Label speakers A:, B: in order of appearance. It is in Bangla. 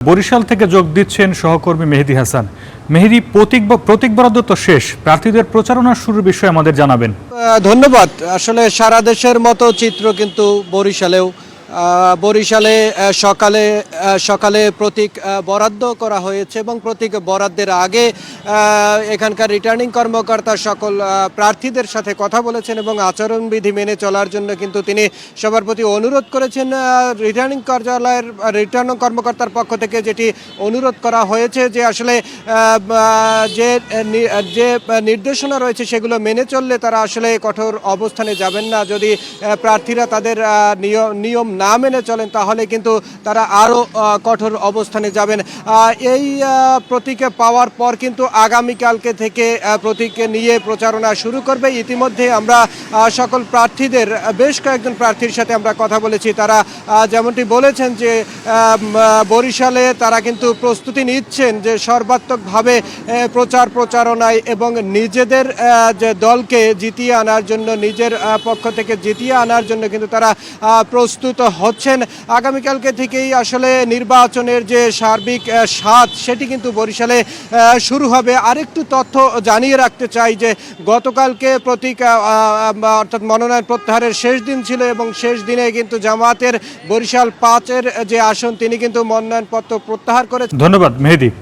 A: বরিশাল থেকে যোগ দিচ্ছেন সহকর্মী মেহেদী হাসান। মেহেদী, প্রতীক বরাদ্দ তো শেষ, প্রার্থীদের প্রচারণা শুরুর বিষয়ে আমাদের জানাবেন।
B: ধন্যবাদ। আসলে সারা দেশের মতো চিত্র কিন্তু বরিশালেও সকালে সকালে প্রতীক বরাদ্দ করা হয়েছে এবং প্রতীক বরাদ্দের আগে এখানকার রিটার্নিং কর্মকর্তা সকল প্রার্থীদের সাথে কথা বলেছেন এবং আচরণবিধি মেনে চলার জন্য কিন্তু তিনি সবার প্রতি অনুরোধ করেছেন। রিটার্নিং কার্যালয়ের রিটার্নিং কর্মকর্তার পক্ষ থেকে যেটি অনুরোধ করা হয়েছে যে আসলে যে নির্দেশনা রয়েছে সেগুলো মেনে চললে তারা আসলে কঠোর অবস্থানে যাবেন না। যদি প্রার্থীরা তাদের নিয়ম না মেনে চলেন তাহলে কিন্তু তারা আরও কঠোর অবস্থানে যাবেন। এই প্রতীকে পাওয়ার পর কিন্তু আগামীকালকে থেকে প্রতীকে নিয়ে প্রচারণা শুরু করবে। ইতিমধ্যে আমরা সকল প্রার্থীদের বেশ কয়েকজন প্রার্থীর সাথে আমরা কথা বলেছি। তারা যেমনটি বলেছেন যে বরিশালে তারা কিন্তু প্রস্তুতি নিচ্ছেন যে সর্বাত্মকভাবে প্রচারণায় এবং নিজেদের যে দলকে জিতিয়ে আনার জন্য, নিজের পক্ষ থেকে জিতিয়ে আনার জন্য কিন্তু তারা প্রস্তুত হচ্ছেন। আগামীকালকে থেকেই আসলে নির্বাচনের যে সার্বিক স্বাদ সেটি কিন্তু বরিশালে শুরু হবে। আরেকটু তথ্য জানিয়ে রাখতে চাই যে গতকালকে প্রতীক অর্থাৎ মনোনয়ন প্রত্যাহারের শেষ দিন ছিল এবং শেষ দিনে কিন্তু জামায়াতের বরিশাল ৫-এর যে আসন তিনি কিন্তু মনোনয়নপত্র প্রত্যাহার করেছেন।
A: ধন্যবাদ মেহেদী।